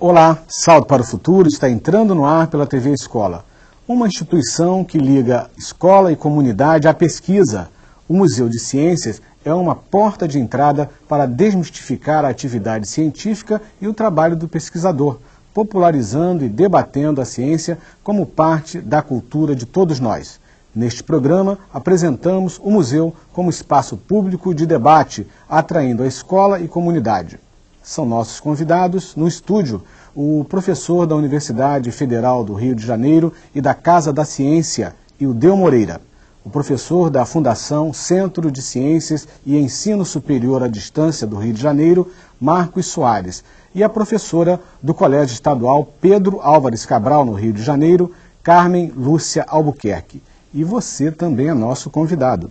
Olá, Salto para o Futuro está entrando no ar pela TV Escola, uma instituição que liga escola e comunidade à pesquisa. O Museu de Ciências é uma porta de entrada para desmistificar a atividade científica e o trabalho do pesquisador, popularizando e debatendo a ciência como parte da cultura de todos nós. Neste programa, apresentamos o museu como espaço público de debate, atraindo a escola e comunidade. São nossos convidados no estúdio o professor da Universidade Federal do Rio de Janeiro e da Casa da Ciência, Ildeu Moreira, o professor da Fundação Centro de Ciências e Ensino Superior à Distância do Rio de Janeiro, Marcos Soares, e a professora do Colégio Estadual Pedro Álvares Cabral, no Rio de Janeiro, Carmen Lúcia Albuquerque. E você também é nosso convidado.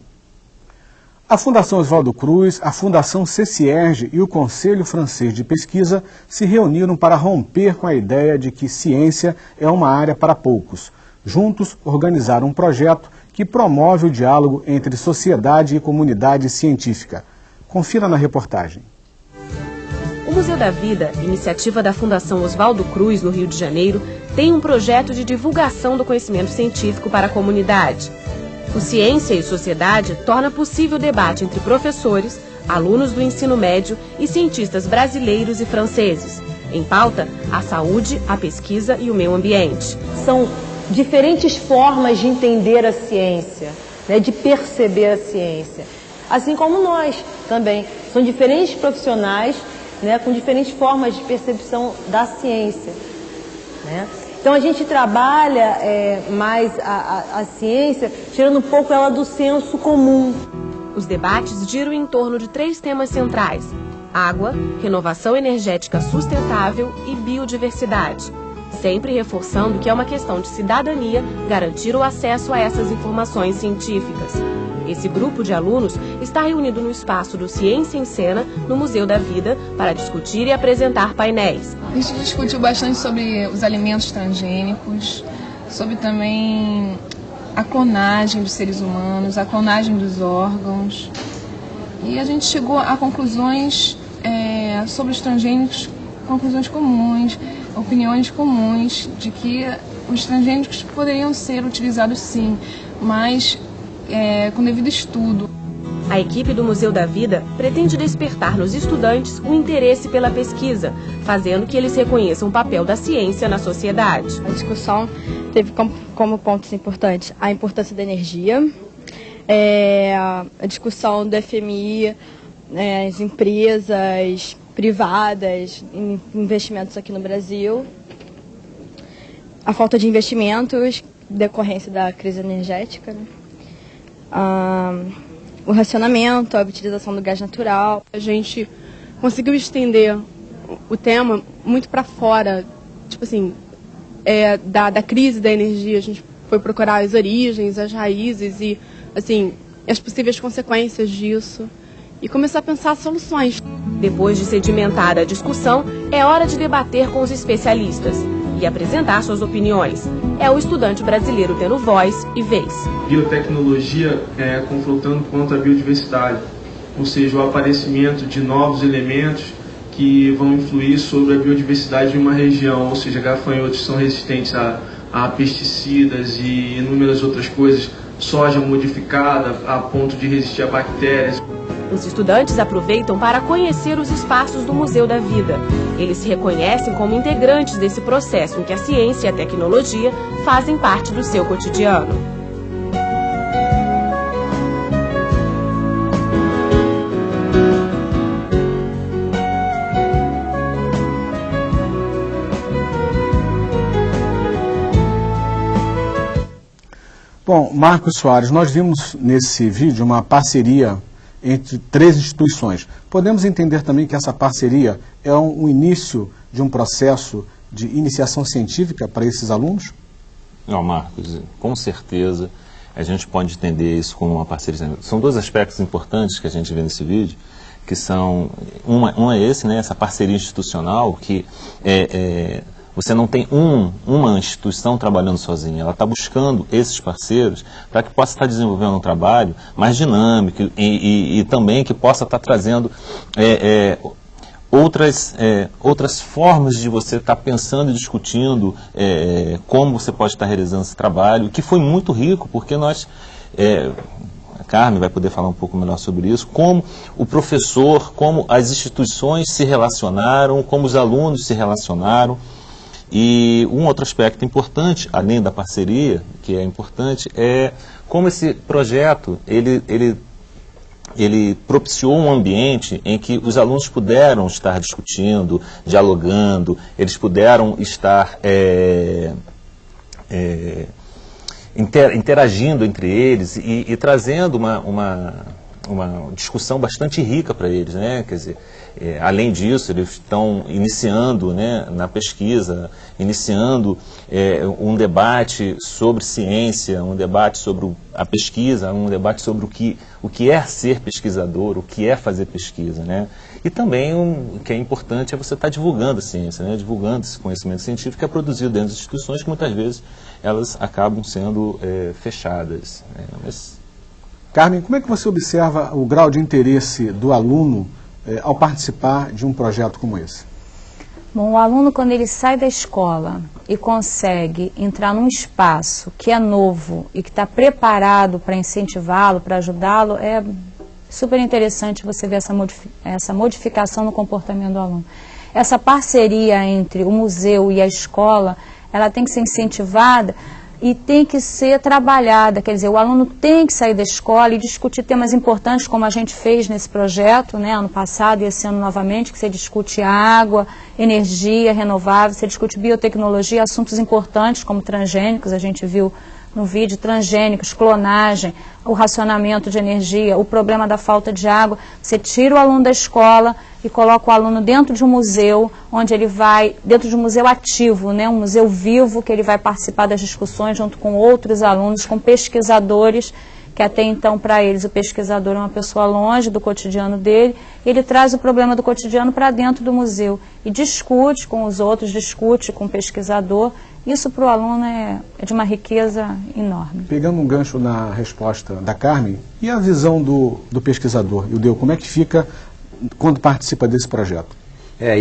A Fundação Oswaldo Cruz, a Fundação CCIERJ e o Conselho Francês de Pesquisa se reuniram para romper com a ideia de que ciência é uma área para poucos. Juntos, organizaram um projeto que promove o diálogo entre sociedade e comunidade científica. Confira na reportagem. O Museu da Vida, iniciativa da Fundação Oswaldo Cruz, no Rio de Janeiro, tem um projeto de divulgação do conhecimento científico para a comunidade. O Ciência e Sociedade torna possível o debate entre professores, alunos do ensino médio e cientistas brasileiros e franceses. Em pauta, a saúde, a pesquisa e o meio ambiente. São diferentes formas de entender a ciência, né, de perceber a ciência. Assim como nós também. São diferentes profissionais, né, com diferentes formas de percepção da ciência, né? Então a gente trabalha mais a ciência, tirando um pouco ela do senso comum. Os debates giram em torno de 3 temas centrais: água, renovação energética sustentável e biodiversidade. Sempre reforçando que é uma questão de cidadania garantir o acesso a essas informações científicas. Esse grupo de alunos está reunido no espaço do Ciência em Cena, no Museu da Vida, para discutir e apresentar painéis. A gente discutiu bastante sobre os alimentos transgênicos, sobre também a clonagem dos seres humanos, a clonagem dos órgãos. E a gente chegou a conclusões sobre os transgênicos, conclusões comuns, opiniões comuns, de que os transgênicos poderiam ser utilizados sim, mas com devido estudo. A equipe do Museu da Vida pretende despertar nos estudantes o interesse pela pesquisa, fazendo que eles reconheçam o papel da ciência na sociedade. A discussão teve como pontos importantes a importância da energia, a discussão do FMI, as empresas privadas, investimentos aqui no Brasil, a falta de investimentos, decorrência da crise energética, né? O racionamento, a utilização do gás natural. A gente conseguiu estender o tema muito para fora, tipo assim, da crise da energia. A gente foi procurar as origens, as raízes e, assim, as possíveis consequências disso e começar a pensar soluções. Depois de sedimentada a discussão, é hora de debater com os especialistas e apresentar suas opiniões. É o estudante brasileiro tendo voz e vez. Biotecnologia confrontando contra a biodiversidade, ou seja, o aparecimento de novos elementos que vão influir sobre a biodiversidade de uma região, ou seja, gafanhotos são resistentes a pesticidas e inúmeras outras coisas, soja modificada a ponto de resistir a bactérias. Os estudantes aproveitam para conhecer os espaços do Museu da Vida. Eles se reconhecem como integrantes desse processo em que a ciência e a tecnologia fazem parte do seu cotidiano. Bom, Marcos Soares, nós vimos nesse vídeo uma parceria entre 3 instituições. Podemos entender também que essa parceria é um início de um processo de iniciação científica para esses alunos? Não, Marcos, com certeza a gente pode entender isso como uma parceria. São 2 aspectos importantes que a gente vê nesse vídeo, que são, um é esse, né, essa parceria institucional, que você não tem uma instituição trabalhando sozinha, ela está buscando esses parceiros para que possa estar desenvolvendo um trabalho mais dinâmico e também que possa estar trazendo outras formas de você estar pensando e discutindo como você pode estar realizando esse trabalho, que foi muito rico, porque nós, a Carmen vai poder falar um pouco melhor sobre isso, como o professor, como as instituições se relacionaram, como os alunos se relacionaram. E um outro aspecto importante, além da parceria, que é importante, é como esse projeto, ele propiciou um ambiente em que os alunos puderam estar discutindo, dialogando, eles puderam estar interagindo entre eles e trazendo uma discussão bastante rica para eles, né? Quer dizer, além disso, eles estão iniciando, né, na pesquisa, iniciando um debate sobre ciência, um debate sobre a pesquisa, um debate sobre o que é ser pesquisador, o que é fazer pesquisa, né? E também o que é importante é você estar divulgando a ciência, né? Divulgando esse conhecimento científico que é produzido dentro das instituições, que muitas vezes elas acabam sendo fechadas, né? Mas... Carmen, como é que você observa o grau de interesse do aluno ao participar de um projeto como esse? Bom, o aluno, quando ele sai da escola e consegue entrar num espaço que é novo e que está preparado para incentivá-lo, para ajudá-lo, é super interessante você ver essa modificação no comportamento do aluno. Essa parceria entre o museu e a escola, ela tem que ser incentivada e tem que ser trabalhada, quer dizer, o aluno tem que sair da escola e discutir temas importantes, como a gente fez nesse projeto, né, ano passado e esse ano novamente, que você discute água, energia renovável, você discute biotecnologia, assuntos importantes como transgênicos, a gente viu no vídeo, transgênicos, clonagem, o racionamento de energia, o problema da falta de água. Você tira o aluno da escola e coloca o aluno dentro de um museu, onde ele vai, dentro de um museu ativo, né, um museu vivo, que ele vai participar das discussões junto com outros alunos, com pesquisadores, que até então para eles o pesquisador é uma pessoa longe do cotidiano dele, ele traz o problema do cotidiano para dentro do museu e discute com os outros, discute com o pesquisador. Isso para o aluno é de uma riqueza enorme. Pegando um gancho na resposta da Carmen, e a visão do pesquisador, Ildeu, como é que fica quando participa desse projeto?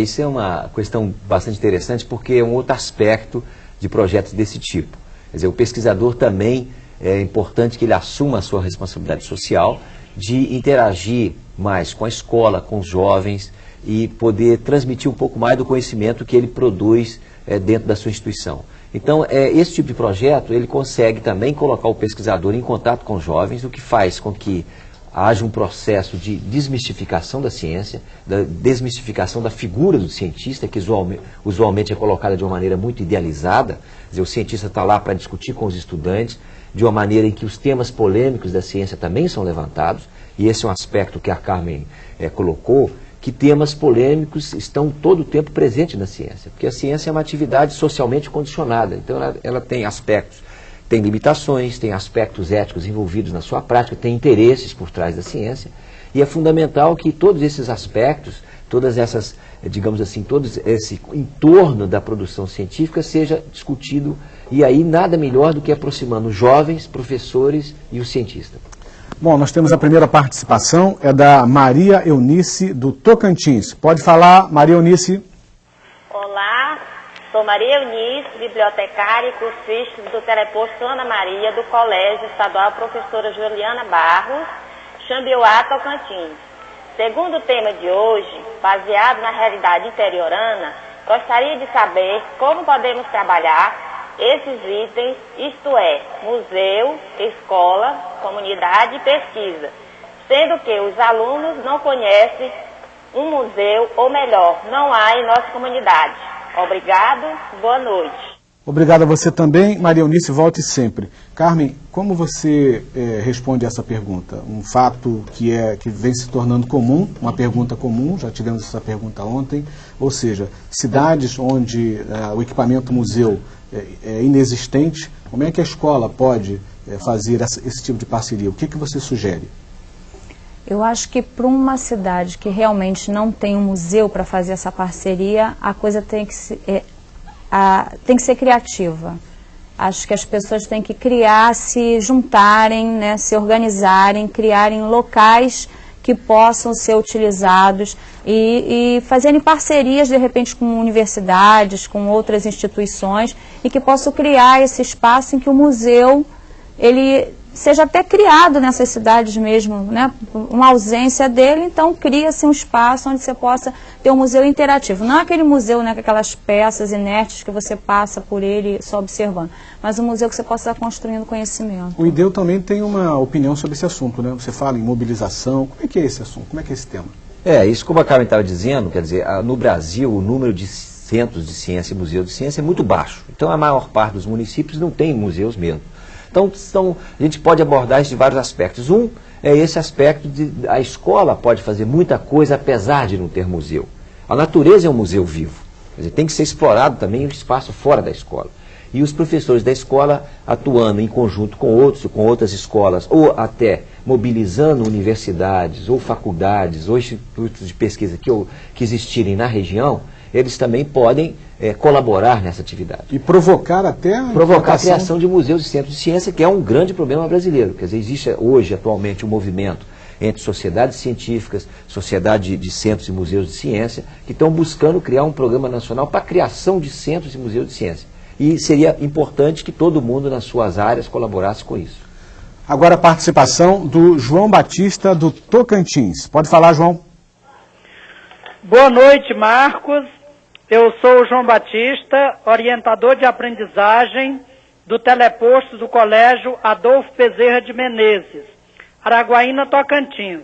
Isso é uma questão bastante interessante, porque é um outro aspecto de projetos desse tipo. Quer dizer, o pesquisador também é importante que ele assuma a sua responsabilidade social de interagir mais com a escola, com os jovens e poder transmitir um pouco mais do conhecimento que ele produz dentro da sua instituição. Então, esse tipo de projeto, ele consegue também colocar o pesquisador em contato com os jovens, o que faz com que haja um processo de desmistificação da ciência, da desmistificação da figura do cientista, que usualmente é colocada de uma maneira muito idealizada. Quer dizer, o cientista está lá para discutir com os estudantes, de uma maneira em que os temas polêmicos da ciência também são levantados, e esse é um aspecto que a Carmen colocou, que temas polêmicos estão todo o tempo presentes na ciência, porque a ciência é uma atividade socialmente condicionada, então ela tem aspectos, tem limitações, tem aspectos éticos envolvidos na sua prática, tem interesses por trás da ciência, e é fundamental que todos esses aspectos, todas essas, digamos assim, todo esse entorno da produção científica seja discutido, e aí nada melhor do que aproximando os jovens, professores e o cientista. Bom, nós temos a primeira participação, é da Maria Eunice, do Tocantins. Pode falar, Maria Eunice. Olá, sou Maria Eunice, bibliotecária e cursista do Teleposto Ana Maria, do Colégio Estadual Professora Juliana Barros, Xambioá, Tocantins. Segundo o tema de hoje, baseado na realidade interiorana, gostaria de saber como podemos trabalhar esses itens, isto é, museu, escola, comunidade e pesquisa, sendo que os alunos não conhecem um museu, ou melhor, não há em nossa comunidade. Obrigado, boa noite. Obrigado a você também, Maria Eunice, volte sempre. Carmen, como você responde essa pergunta? Um fato que vem se tornando comum, uma pergunta comum, já tivemos essa pergunta ontem, ou seja, cidades onde o equipamento museu é inexistente, como é que a escola pode fazer esse tipo de parceria? O que você sugere? Eu acho que para uma cidade que realmente não tem um museu para fazer essa parceria, a coisa tem que ser criativa. Acho que as pessoas têm que criar, se juntarem, né, se organizarem, criarem locais que possam ser utilizados e fazerem parcerias, de repente, com universidades, com outras instituições, e que possam criar esse espaço em que o museu, ele seja até criado nessas cidades mesmo, né? Uma ausência dele, então cria-se um espaço onde você possa ter um museu interativo. Não aquele museu, né, com aquelas peças inertes que você passa por ele só observando, mas um museu que você possa estar construindo conhecimento. O IDEU também tem uma opinião sobre esse assunto, né? Você fala em mobilização. Como é que é esse assunto? Como é que é esse tema? Isso como a Carmen estava dizendo, quer dizer, no Brasil o número de centros de ciência e museus de ciência é muito baixo. Então a maior parte dos municípios não tem museus mesmo. Então a gente pode abordar isso de vários aspectos. Um é esse aspecto de a escola pode fazer muita coisa apesar de não ter museu. A natureza é um museu vivo. Quer dizer, tem que ser explorado também o espaço fora da escola. E os professores da escola atuando em conjunto com outras escolas, ou até mobilizando universidades, ou faculdades, ou institutos de pesquisa que existirem na região, eles também podem colaborar nessa atividade. E provocar até a criação de museus e centros de ciência, que é um grande problema brasileiro. Quer dizer, existe hoje, atualmente, um movimento entre sociedades científicas, sociedade de centros e museus de ciência, que estão buscando criar um programa nacional para a criação de centros e museus de ciência. E seria importante que todo mundo nas suas áreas colaborasse com isso. Agora a participação do João Batista, do Tocantins. Pode falar, João. Boa noite, Marcos. Eu sou o João Batista, orientador de aprendizagem do teleposto do Colégio Adolfo Bezerra de Menezes, Araguaína, Tocantins.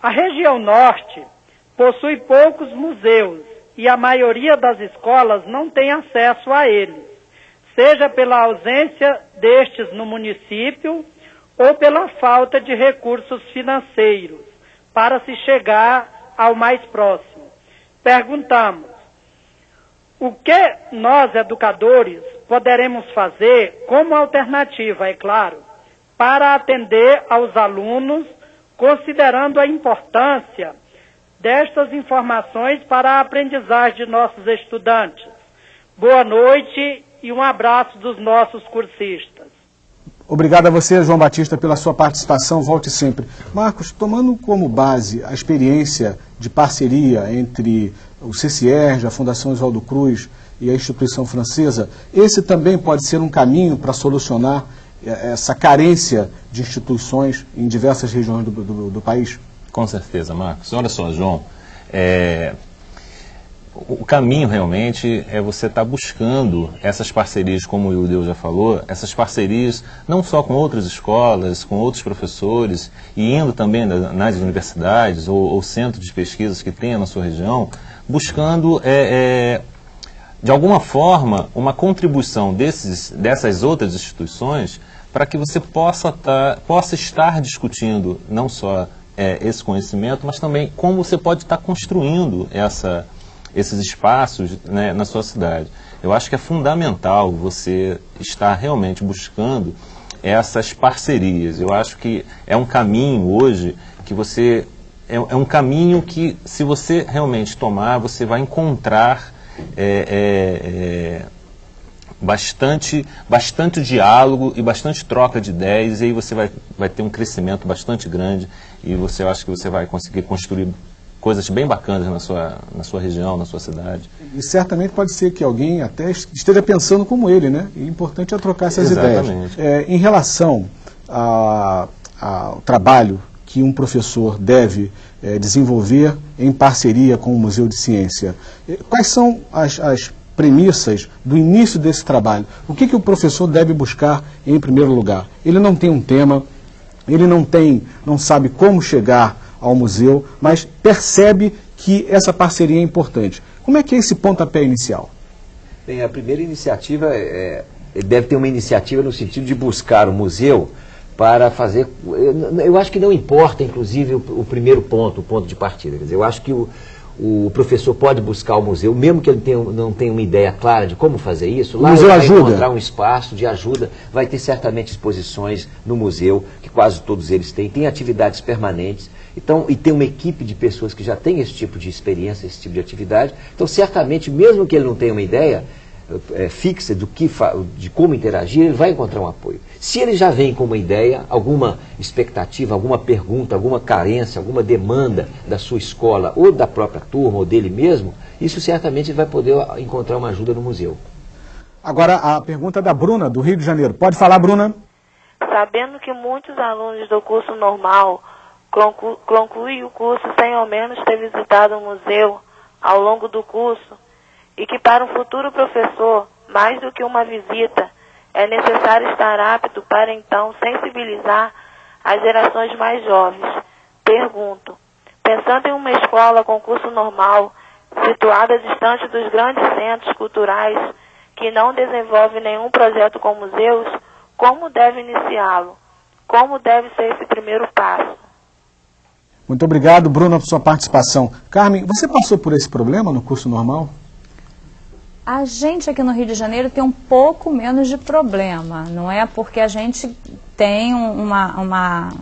A região norte possui poucos museus e a maioria das escolas não tem acesso a eles, seja pela ausência destes no município ou pela falta de recursos financeiros para se chegar ao mais próximo. Perguntamos, o que nós, educadores, poderemos fazer como alternativa, é claro, para atender aos alunos, considerando a importância destas informações para a aprendizagem de nossos estudantes. Boa noite e um abraço dos nossos cursistas. Obrigado a você, João Batista, pela sua participação. Volte sempre. Marcos, tomando como base a experiência de parceria entre o CCIERJ, a Fundação Oswaldo Cruz e a instituição francesa, esse também pode ser um caminho para solucionar essa carência de instituições em diversas regiões do país? Com certeza, Marcos. Olha só, João, o caminho realmente é você estar buscando essas parcerias, como o Ildeu já falou, essas parcerias não só com outras escolas, com outros professores, e indo também nas universidades ou centros de pesquisas que tenha na sua região, buscando, de alguma forma, uma contribuição dessas outras instituições para que você possa estar discutindo não só esse conhecimento, mas também como você pode estar construindo esses espaços, né, na sua cidade. Eu acho que é fundamental você estar realmente buscando essas parcerias. Eu acho que é um caminho hoje que você... É um caminho que, se você realmente tomar, você vai encontrar bastante diálogo e bastante troca de ideias, e aí você vai ter um crescimento bastante grande, e eu acho que você vai conseguir construir coisas bem bacanas na sua região, na sua cidade. E certamente pode ser que alguém até esteja pensando como ele, né? E o importante é trocar essas Exatamente. ideias. Em relação ao trabalho que um professor deve desenvolver em parceria com o Museu de Ciência, quais são as premissas do início desse trabalho? O que o professor deve buscar em primeiro lugar? Ele não tem um tema, ele não sabe como chegar ao museu, mas percebe que essa parceria é importante. Como é que é esse pontapé inicial? Bem, a primeira iniciativa deve ter uma iniciativa no sentido de buscar o museu para fazer... Eu acho que não importa, inclusive, o primeiro ponto, o ponto de partida. Quer dizer, eu acho que o professor pode buscar o museu, mesmo que ele não tenha uma ideia clara de como fazer isso, lá ele vai encontrar um espaço de ajuda, vai ter certamente exposições no museu, que quase todos eles têm, tem atividades permanentes, então, e tem uma equipe de pessoas que já tem esse tipo de experiência, esse tipo de atividade, então certamente, mesmo que ele não tenha uma ideia, fixa de como interagir, ele vai encontrar um apoio. Se ele já vem com uma ideia, alguma expectativa, alguma pergunta, alguma carência, alguma demanda da sua escola, ou da própria turma, ou dele mesmo, isso certamente ele vai poder encontrar uma ajuda no museu. Agora a pergunta da Bruna, do Rio de Janeiro. Pode falar, Bruna? Sabendo que muitos alunos do curso normal concluem o curso sem ao menos ter visitado o museu ao longo do curso, e que para um futuro professor, mais do que uma visita, é necessário estar apto para então sensibilizar as gerações mais jovens. Pergunto, pensando em uma escola com curso normal, situada distante dos grandes centros culturais, que não desenvolve nenhum projeto com museus, como deve iniciá-lo? Como deve ser esse primeiro passo? Muito obrigado, Bruna, por sua participação. Carmen, você passou por esse problema no curso normal? A gente aqui no Rio de Janeiro tem um pouco menos de problema, não é? Porque a gente tem uma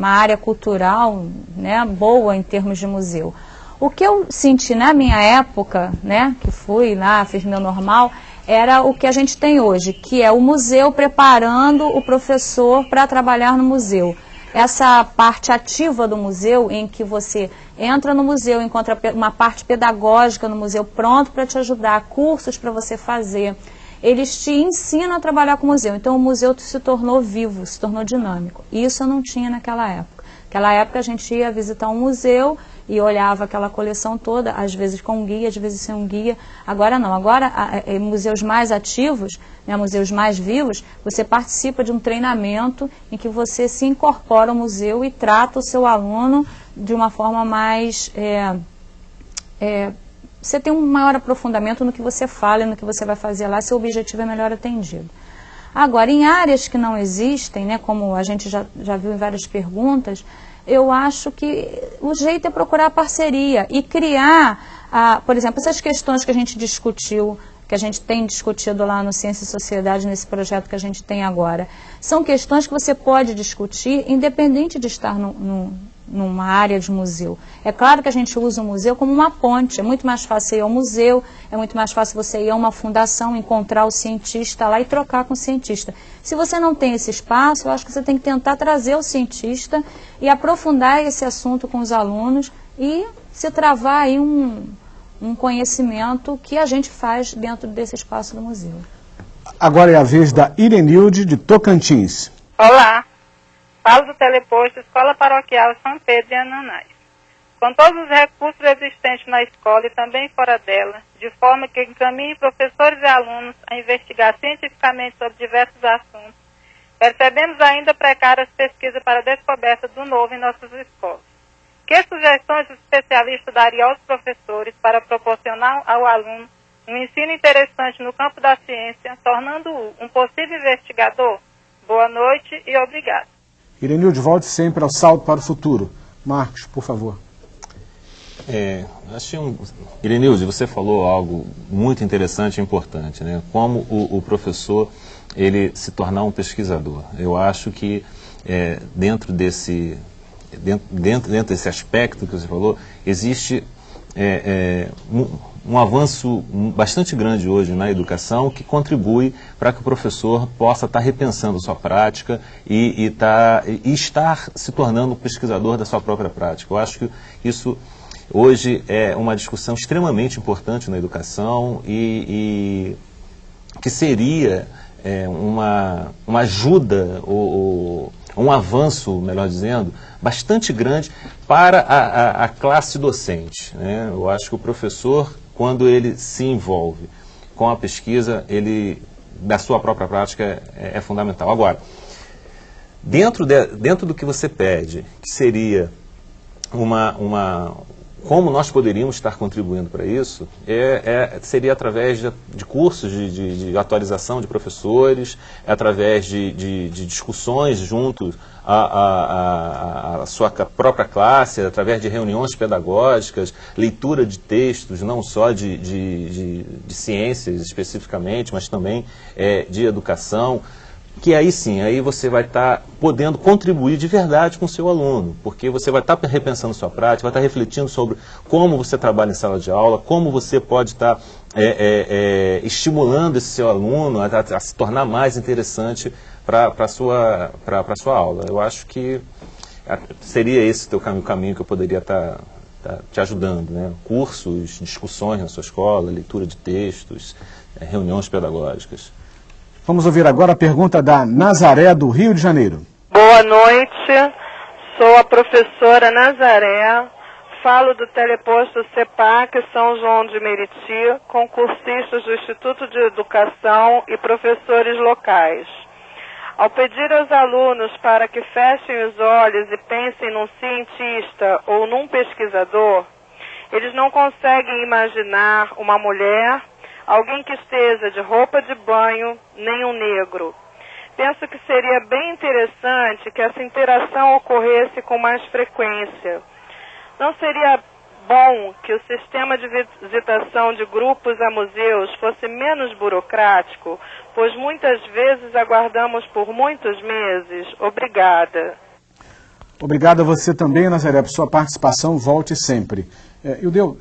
área cultural, né, boa em termos de museu. O que eu senti na minha época, né, que fui lá, fiz meu normal, era o que a gente tem hoje, que é o museu preparando o professor para trabalhar no museu. Essa parte ativa do museu, em que você entra no museu, encontra uma parte pedagógica no museu pronto para te ajudar, cursos para você fazer. Eles te ensinam a trabalhar com o museu. Então o museu se tornou vivo, se tornou dinâmico. Isso eu não tinha naquela época. Naquela época a gente ia visitar um museu e olhava aquela coleção toda, às vezes com um guia, às vezes sem um guia. Agora não, agora museus mais ativos, né, museus mais vivos, você participa de um treinamento em que você se incorpora ao museu e trata o seu aluno de uma forma mais... você tem um maior aprofundamento no que você fala e no que você vai fazer lá, seu objetivo é melhor atendido. Agora, em áreas que não existem, né, como a gente já viu em várias perguntas, eu acho que o jeito é procurar parceria e criar, por exemplo, essas questões que a gente discutiu, que a gente tem discutido lá no Ciência e Sociedade, nesse projeto que a gente tem agora, são questões que você pode discutir independente de estar numa área de museu. É claro que a gente usa o museu como uma ponte, é muito mais fácil ir ao museu, é muito mais fácil você ir a uma fundação, encontrar o cientista lá e trocar com o cientista. Se você não tem esse espaço, eu acho que você tem que tentar trazer o cientista e aprofundar esse assunto com os alunos e se travar aí um conhecimento que a gente faz dentro desse espaço do museu. Agora é a vez da Irenilde, de Tocantins. Olá. Falo do Teleposto Escola Paroquial São Pedro e Ananás. Com todos os recursos existentes na escola e também fora dela, de forma que encaminhe professores e alunos a investigar cientificamente sobre diversos assuntos, percebemos ainda precárias pesquisas para a descoberta do novo em nossas escolas. Que sugestões os especialistas dariam aos professores para proporcionar ao aluno um ensino interessante no campo da ciência, tornando-o um possível investigador? Boa noite e obrigado. Irenilde, volte sempre ao Salto para o Futuro. Marcos, por favor. Irenilde, você falou algo muito interessante e importante, né? Como o professor ele se tornar um pesquisador. Eu acho que dentro desse aspecto que você falou, existe um avanço bastante grande hoje na educação que contribui para que o professor possa estar repensando sua prática e estar se tornando um pesquisador da sua própria prática. Eu acho que isso hoje é uma discussão extremamente importante na educação e que seria uma ajuda ou um avanço, melhor dizendo, bastante grande para a classe docente, né? Eu acho que o professor, quando ele se envolve com a pesquisa, ele, da sua própria prática, é fundamental. Agora, dentro do que você pede, que seria como nós poderíamos estar contribuindo para isso, seria através de cursos de atualização de professores, através de discussões junto à sua própria classe, através de reuniões pedagógicas, leitura de textos, não só de ciências especificamente, mas também de educação, que aí sim, aí você vai estar podendo contribuir de verdade com o seu aluno, porque você vai estar repensando sua prática, vai estar refletindo sobre como você trabalha em sala de aula, como você pode estar estimulando esse seu aluno a se tornar mais interessante para a sua aula. Eu acho que seria esse o caminho que eu poderia estar te ajudando, né? Cursos, discussões na sua escola, leitura de textos, reuniões pedagógicas. Vamos ouvir agora a pergunta da Nazaré, do Rio de Janeiro. Boa noite, sou a professora Nazaré, falo do teleposto CEPAC São João de Meriti, com cursistas do Instituto de Educação e professores locais. Ao pedir aos alunos para que fechem os olhos e pensem num cientista ou num pesquisador, eles não conseguem imaginar uma mulher, alguém que esteja de roupa de banho, nem um negro. Penso que seria bem interessante que essa interação ocorresse com mais frequência. Não seria bom que o sistema de visitação de grupos a museus fosse menos burocrático, pois muitas vezes aguardamos por muitos meses. Obrigada. Obrigado a você também, Nazaré, por sua participação. Volte sempre. Ildeu,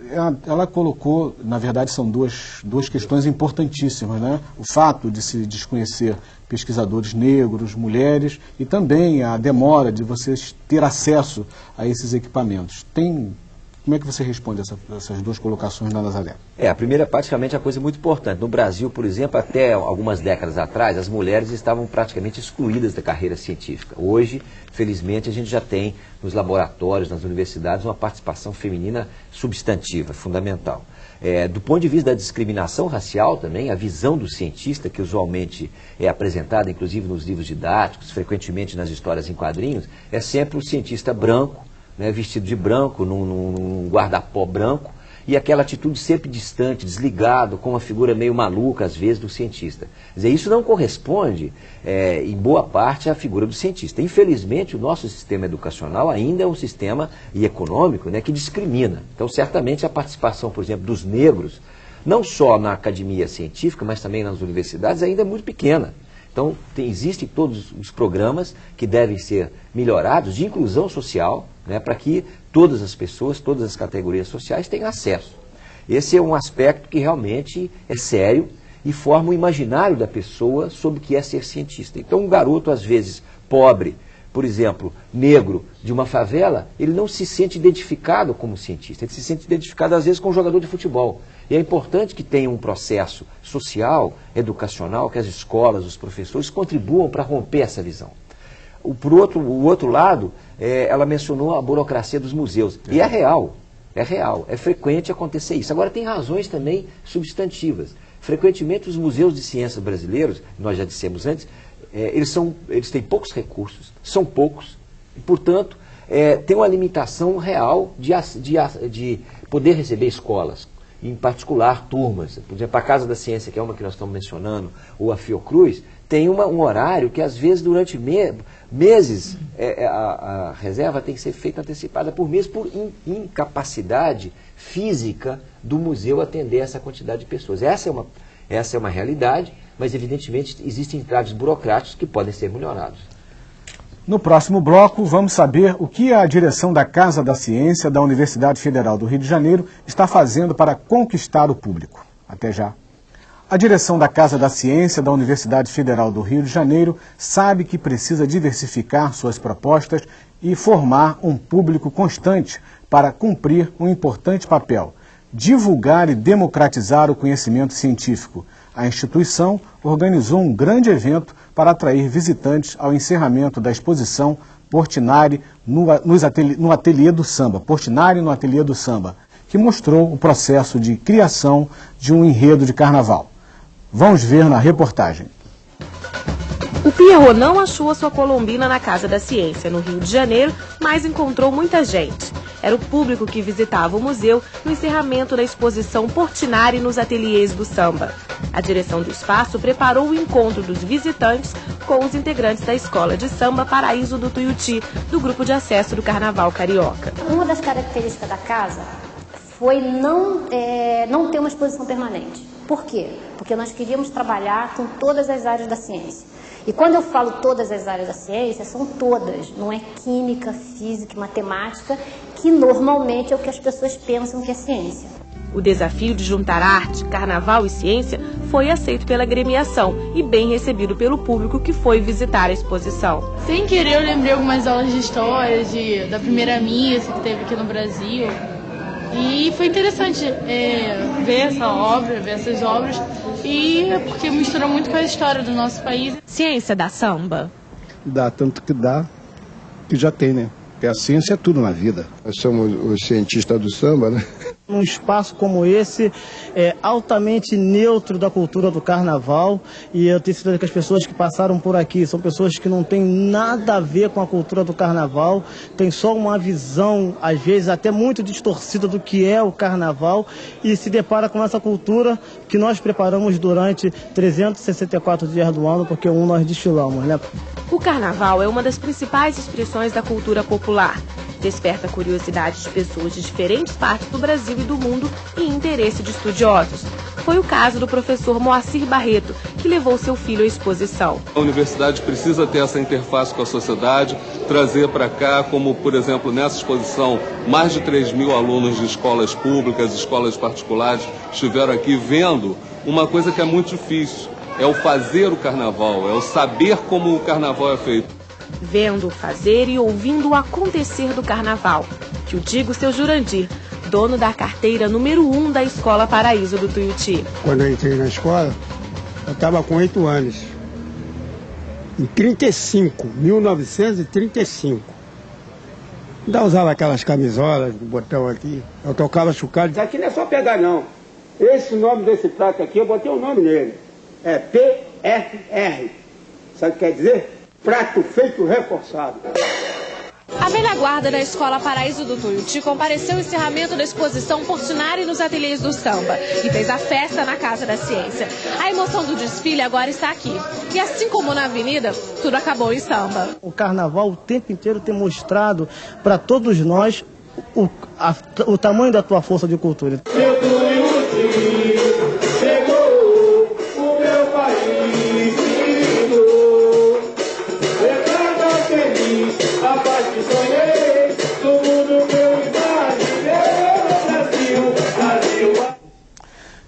ela colocou, na verdade, são duas questões importantíssimas, né? O fato de se desconhecer pesquisadores negros, mulheres, e também a demora de vocês ter acesso a esses equipamentos. Como é que você responde essas duas colocações da Nazaré? A primeira parte realmente é uma coisa muito importante. No Brasil, por exemplo, até algumas décadas atrás, as mulheres estavam praticamente excluídas da carreira científica. Hoje, felizmente, a gente já tem nos laboratórios, nas universidades, uma participação feminina substantiva, fundamental. Do ponto de vista da discriminação racial também, a visão do cientista, que usualmente é apresentada, inclusive nos livros didáticos, frequentemente nas histórias em quadrinhos, é sempre o cientista branco, né, vestido de branco, num guarda-pó branco, e aquela atitude sempre distante, desligado, com uma figura meio maluca, às vezes, do cientista. Quer dizer, isso não corresponde, em boa parte, à figura do cientista. Infelizmente, o nosso sistema educacional ainda é um sistema econômico, né, que discrimina. Então, certamente, a participação, por exemplo, dos negros, não só na academia científica, mas também nas universidades, ainda é muito pequena. Então, existem todos os programas que devem ser melhorados de inclusão social, né, para que todas as pessoas, todas as categorias sociais tenham acesso. Esse é um aspecto que realmente é sério e forma o imaginário da pessoa sobre o que é ser cientista. Então, um garoto, às vezes, pobre, por exemplo, negro, de uma favela, ele não se sente identificado como cientista, ele se sente identificado, às vezes, com um jogador de futebol. E é importante que tenha um processo social, educacional, que as escolas, os professores contribuam para romper essa visão. O outro lado, ela mencionou a burocracia dos museus. E é real, é frequente acontecer isso. Agora, tem razões também substantivas. Frequentemente, os museus de ciências brasileiros, nós já dissemos antes, eles têm poucos recursos, são poucos, e, portanto, tem uma limitação real de poder receber escolas, em particular turmas. Por exemplo, a Casa da Ciência, que é uma que nós estamos mencionando, ou a Fiocruz, tem um horário que, às vezes, durante meses, a reserva tem que ser feita antecipada por mês, por incapacidade física do museu atender essa quantidade de pessoas. Essa é uma realidade, mas, evidentemente, existem entraves burocráticos que podem ser melhorados. No próximo bloco, vamos saber o que a direção da Casa da Ciência da Universidade Federal do Rio de Janeiro está fazendo para conquistar o público. Até já. A direção da Casa da Ciência da Universidade Federal do Rio de Janeiro sabe que precisa diversificar suas propostas e formar um público constante para cumprir um importante papel: divulgar e democratizar o conhecimento científico. A instituição organizou um grande evento para atrair visitantes ao encerramento da exposição Portinari no Ateliê do Samba, Portinari no Ateliê do Samba, que mostrou o processo de criação de um enredo de carnaval. Vamos ver na reportagem. O Pierrot não achou a sua Colombina na Casa da Ciência, no Rio de Janeiro, mas encontrou muita gente. Era o público que visitava o museu no encerramento da exposição Portinari nos Ateliês do Samba. A direção do espaço preparou o encontro dos visitantes com os integrantes da Escola de Samba Paraíso do Tuiuti, do grupo de acesso do Carnaval Carioca. Uma das características da casa foi não ter uma exposição permanente. Por quê? Porque nós queríamos trabalhar com todas as áreas da ciência. E quando eu falo todas as áreas da ciência, são todas, não é química, física e matemática, que normalmente é o que as pessoas pensam que é ciência. O desafio de juntar arte, carnaval e ciência foi aceito pela agremiação e bem recebido pelo público que foi visitar a exposição. Sem querer, eu lembrei algumas aulas de história, da primeira missa que teve aqui no Brasil. E foi interessante ver essa obra, ver essas obras, e porque mistura muito com a história do nosso país. Ciência dá samba? Dá, tanto que dá, que já tem, né? Porque a ciência é tudo na vida. Nós somos os cientistas do samba, né? Um espaço como esse é altamente neutro da cultura do carnaval, e eu tenho certeza que as pessoas que passaram por aqui são pessoas que não têm nada a ver com a cultura do carnaval, tem só uma visão, às vezes até muito distorcida do que é o carnaval, e se depara com essa cultura que nós preparamos durante 364 dias do ano, porque nós desfilamos, né? O carnaval é uma das principais expressões da cultura popular. Desperta a curiosidade de pessoas de diferentes partes do Brasil e do mundo e interesse de estudiosos. Foi o caso do professor Moacir Barreto, que levou seu filho à exposição. A universidade precisa ter essa interface com a sociedade, trazer para cá, como por exemplo nessa exposição, mais de 3.000 alunos de escolas públicas, escolas particulares, estiveram aqui vendo uma coisa que é muito difícil, é o fazer o carnaval, é o saber como o carnaval é feito. Vendo, fazer e ouvindo o acontecer do carnaval. Que o diga o seu Jurandir, dono da carteira número 1 da Escola Paraíso do Tuiuti. Quando eu entrei na escola, eu estava com 8 anos. Em 1935. Ainda usava aquelas camisolas, de botão aqui. Eu tocava chocalho. Aqui não é só pegar, não. Esse nome desse prato aqui, eu botei o nome nele. É PFR. Sabe o que quer dizer? Prato feito reforçado. A velha guarda da Escola Paraíso do Tuiuti compareceu ao encerramento da exposição Portinari nos ateliês do samba e fez a festa na Casa da Ciência. A emoção do desfile agora está aqui. E assim como na avenida, tudo acabou em samba. O carnaval o tempo inteiro tem mostrado para todos nós o tamanho da tua força de cultura.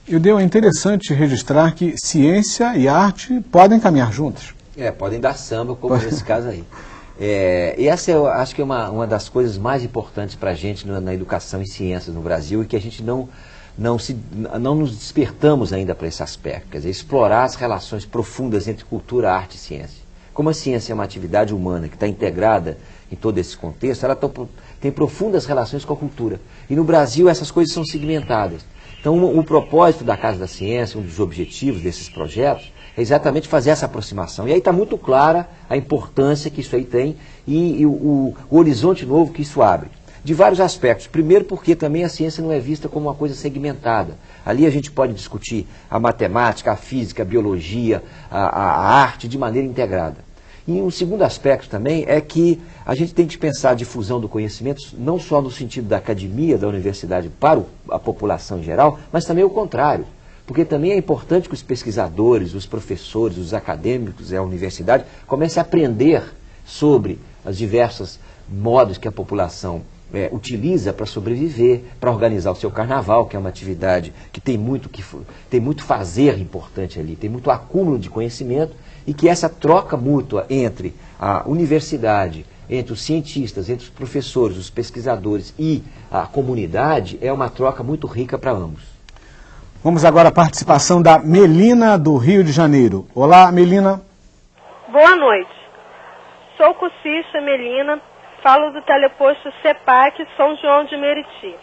Judeu, é interessante registrar que ciência e arte podem caminhar juntos. Podem dar samba, como nesse caso aí. E essa eu acho que é uma das coisas mais importantes para a gente na educação e ciências no Brasil, e que a gente não nos despertamos ainda para esse aspecto, quer dizer, explorar as relações profundas entre cultura, arte e ciência. Como a ciência é uma atividade humana que está integrada em todo esse contexto, ela tem profundas relações com a cultura. E no Brasil essas coisas são segmentadas. Então o propósito da Casa da Ciência, um dos objetivos desses projetos, é exatamente fazer essa aproximação. E aí está muito clara a importância que isso aí tem e o horizonte novo que isso abre. De vários aspectos. Primeiro porque também a ciência não é vista como uma coisa segmentada. Ali a gente pode discutir a matemática, a física, a biologia, a arte de maneira integrada. E um segundo aspecto também é que a gente tem que pensar a difusão do conhecimento não só no sentido da academia, da universidade para a população em geral, mas também o contrário. Porque também é importante que os pesquisadores, os professores, os acadêmicos e a universidade comecem a aprender sobre as diversas modos que a população utiliza para sobreviver, para organizar o seu carnaval, que é uma atividade que tem muito fazer importante ali, tem muito acúmulo de conhecimento, e que essa troca mútua entre a universidade, entre os cientistas, entre os professores, os pesquisadores e a comunidade é uma troca muito rica para ambos. Vamos agora à participação da Melina, do Rio de Janeiro. Olá, Melina. Boa noite. Sou cursista Melina, falo do teleposto CEPAC São João de Meriti.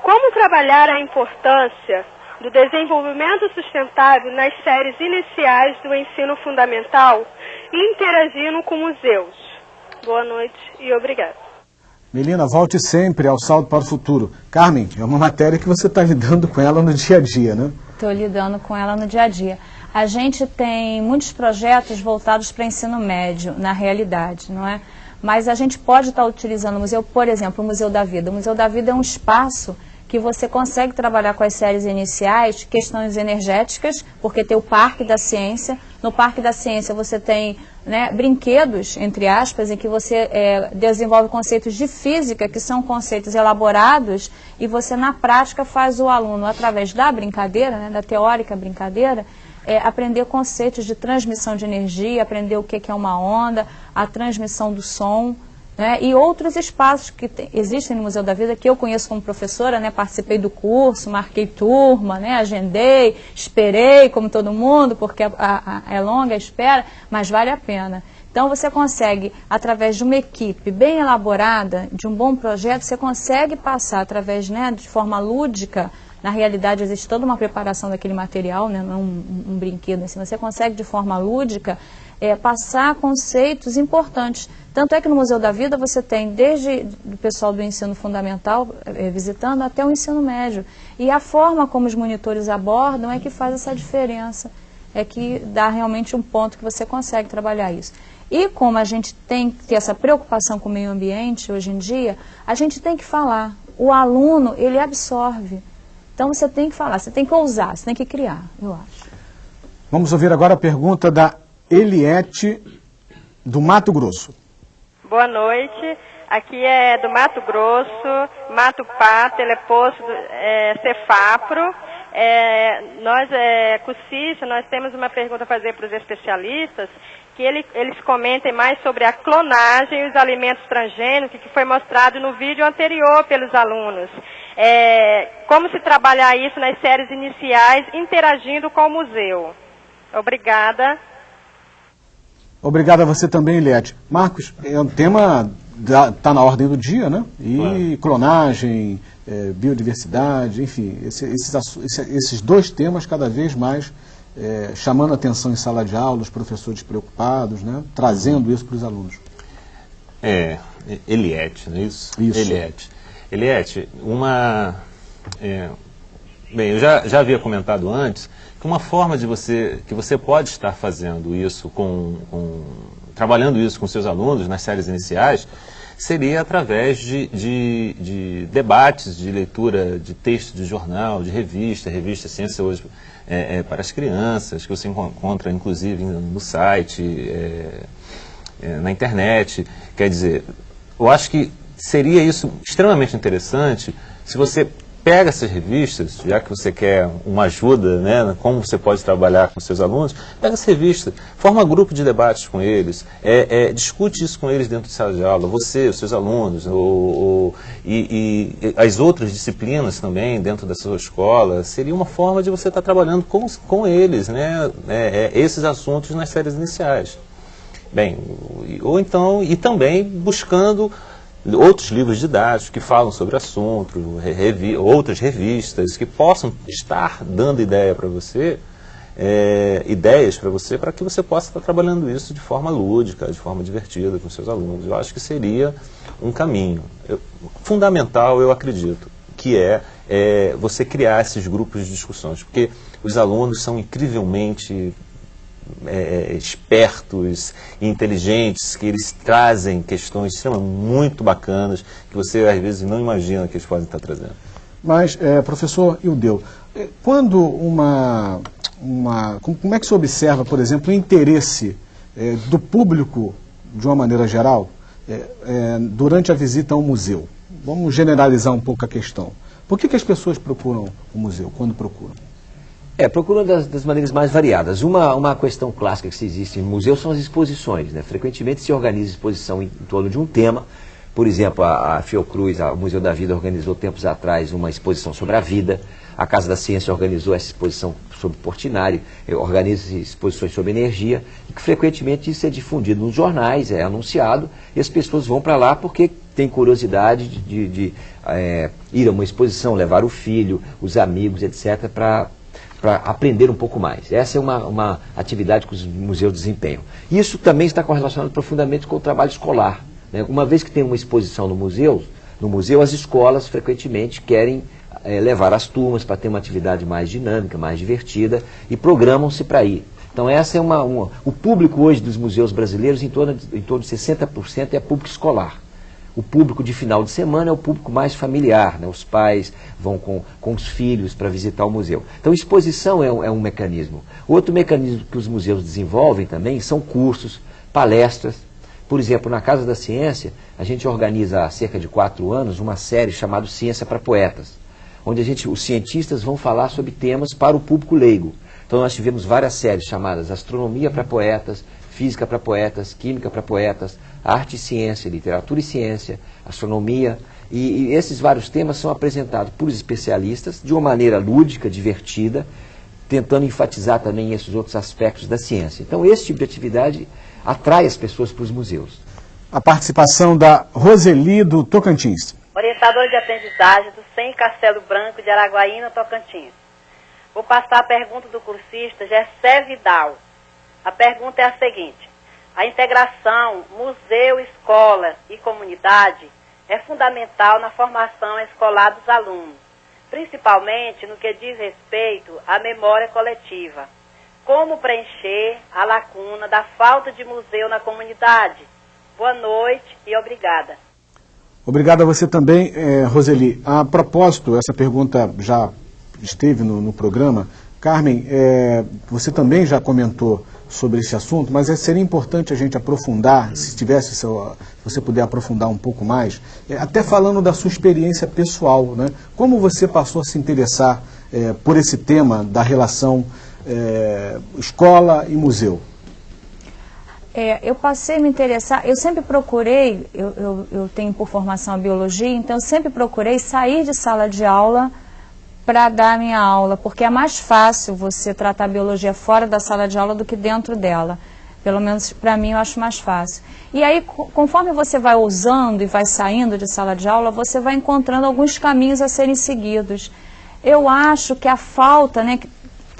Como trabalhar a importância do desenvolvimento sustentável nas séries iniciais do ensino fundamental e interagindo com museus? Boa noite e obrigada. Melina, volte sempre ao Salto para o Futuro. Carmen, é uma matéria que você está lidando com ela no dia a dia, né? Estou lidando com ela no dia a dia. A gente tem muitos projetos voltados para ensino médio, na realidade, não é? Mas a gente pode estar utilizando o museu, por exemplo, o Museu da Vida. O Museu da Vida é um espaço que você consegue trabalhar com as séries iniciais questões energéticas, porque tem o Parque da Ciência. No Parque da Ciência você tem, né, brinquedos, entre aspas, em que você desenvolve conceitos de física, que são conceitos elaborados, e você na prática faz o aluno, através da brincadeira, né, da teórica brincadeira, aprender conceitos de transmissão de energia, aprender o que é uma onda, a transmissão do som, né, e outros espaços que existem no Museu da Vida, que eu conheço como professora, né, participei do curso, marquei turma, né, agendei, esperei, como todo mundo, porque é longa a espera, mas vale a pena. Então você consegue, através de uma equipe bem elaborada, de um bom projeto, você consegue passar através, né, de forma lúdica. Na realidade existe toda uma preparação daquele material, né, não um brinquedo assim, você consegue de forma lúdica passar conceitos importantes. Tanto é que no Museu da Vida você tem desde o pessoal do ensino fundamental visitando até o ensino médio. E a forma como os monitores abordam é que faz essa diferença, é que dá realmente um ponto que você consegue trabalhar isso. E como a gente tem que ter essa preocupação com o meio ambiente hoje em dia, a gente tem que falar. O aluno, ele absorve. Então você tem que falar, você tem que ousar, você tem que criar, eu acho. Vamos ouvir agora a pergunta da Eliette, do Mato Grosso. Boa noite, aqui é do Mato Grosso, Mato Pá, Teleposto, Cefapro. Nós, Cursista, nós temos uma pergunta a fazer para os especialistas, que eles comentem mais sobre a clonagem e os alimentos transgênicos, que foi mostrado no vídeo anterior pelos alunos. Como se trabalhar isso nas séries iniciais, interagindo com o museu. Obrigada. Obrigado a você também, Eliette. Marcos, é um tema, está na ordem do dia, né? E clonagem, biodiversidade, enfim, esses dois temas cada vez mais chamando a atenção em sala de aula, os professores preocupados, né? Trazendo isso para os alunos. Eliette, não é isso? Isso. Eliette, bem, eu já havia comentado antes que uma forma que você pode estar fazendo isso, trabalhando isso com seus alunos nas séries iniciais, seria através de debates, de leitura de texto de jornal, de revista Ciência hoje para as crianças, que você encontra inclusive no site, na internet. Quer dizer, eu acho que seria isso extremamente interessante se você pega essas revistas, já que você quer uma ajuda, né, como você pode trabalhar com seus alunos, pega essa revista, forma grupo de debates com eles, discute isso com eles dentro de sala de aula, você, os seus alunos, e as outras disciplinas também dentro da sua escola, seria uma forma de você estar trabalhando com eles, né, esses assuntos nas séries iniciais. Bem, ou então, e também buscando outros livros didáticos que falam sobre o assunto, outras revistas que possam estar dando ideia para você, ideias para você, para que você possa estar trabalhando isso de forma lúdica, de forma divertida com seus alunos. Eu acho que seria um caminho fundamental, eu acredito, que você criar esses grupos de discussões, porque os alunos são incrivelmente espertos e inteligentes, que eles trazem questões muito bacanas, que você às vezes não imagina que eles podem estar trazendo. Mas, professor Ildeu, quando como é que se observa, por exemplo, o interesse do público, de uma maneira geral, durante a visita ao museu? Vamos generalizar um pouco a questão. Por que as pessoas procuram o museu, quando procuram? Procuram das maneiras mais variadas. Uma questão clássica que se existe em museu são as exposições, né? Frequentemente se organiza exposição em torno de um tema. Por exemplo, a Fiocruz, o Museu da Vida, organizou tempos atrás uma exposição sobre a vida. A Casa da Ciência organizou essa exposição sobre Portinari, organiza exposições sobre energia, e que frequentemente isso é difundido nos jornais, é anunciado, e as pessoas vão para lá porque têm curiosidade de ir a uma exposição, levar o filho, os amigos, etc., para aprender um pouco mais. Essa é uma atividade que os museus desempenham. Isso também está correlacionado profundamente com o trabalho escolar, né? Uma vez que tem uma exposição no museu as escolas frequentemente querem levar as turmas para ter uma atividade mais dinâmica, mais divertida, e programam-se para ir. Então essa é o público hoje dos museus brasileiros, em torno de 60% é público escolar. O público de final de semana é o público mais familiar, né? Os pais vão com os filhos para visitar o museu. Então, exposição é um mecanismo. Outro mecanismo que os museus desenvolvem também são cursos, palestras. Por exemplo, na Casa da Ciência, a gente organiza há cerca de 4 anos uma série chamada Ciência para Poetas, onde os cientistas vão falar sobre temas para o público leigo. Então nós tivemos várias séries chamadas Astronomia para Poetas, Física para Poetas, Química para Poetas, Arte e Ciência, Literatura e Ciência, Astronomia, e esses vários temas são apresentados por especialistas de uma maneira lúdica, divertida, tentando enfatizar também esses outros aspectos da ciência. Então esse tipo de atividade atrai as pessoas para os museus. A participação da Roseli do Tocantins. Orientadora de aprendizagem do SEM Castelo Branco de Araguaína, Tocantins. Vou passar a pergunta do cursista Gessé Vidal. A pergunta é a seguinte: a integração museu, escola e comunidade é fundamental na formação escolar dos alunos, principalmente no que diz respeito à memória coletiva. Como preencher a lacuna da falta de museu na comunidade? Boa noite e obrigada. Obrigado a você também, Roseli. A propósito, essa pergunta já esteve no programa. Carmen, você também já comentou sobre esse assunto, mas seria importante a gente aprofundar, se você puder aprofundar um pouco mais, até falando da sua experiência pessoal, né? Como você passou a se interessar por esse tema da relação escola e museu? Eu passei a me interessar, eu sempre procurei, eu tenho por formação a biologia, então eu sempre procurei sair de sala de aula para dar a minha aula, porque é mais fácil você tratar a biologia fora da sala de aula do que dentro dela. Pelo menos para mim eu acho mais fácil. E aí, conforme você vai usando e vai saindo de sala de aula, você vai encontrando alguns caminhos a serem seguidos. Eu acho que a falta, né, que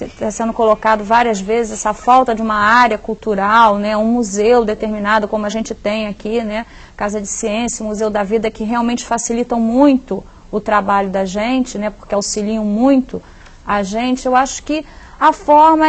está sendo colocado várias vezes, essa falta de uma área cultural, né, um museu determinado, como a gente tem aqui, né, Casa de Ciência, Museu da Vida, que realmente facilitam muito o trabalho da gente, né, porque auxiliam muito a gente. Eu acho que a forma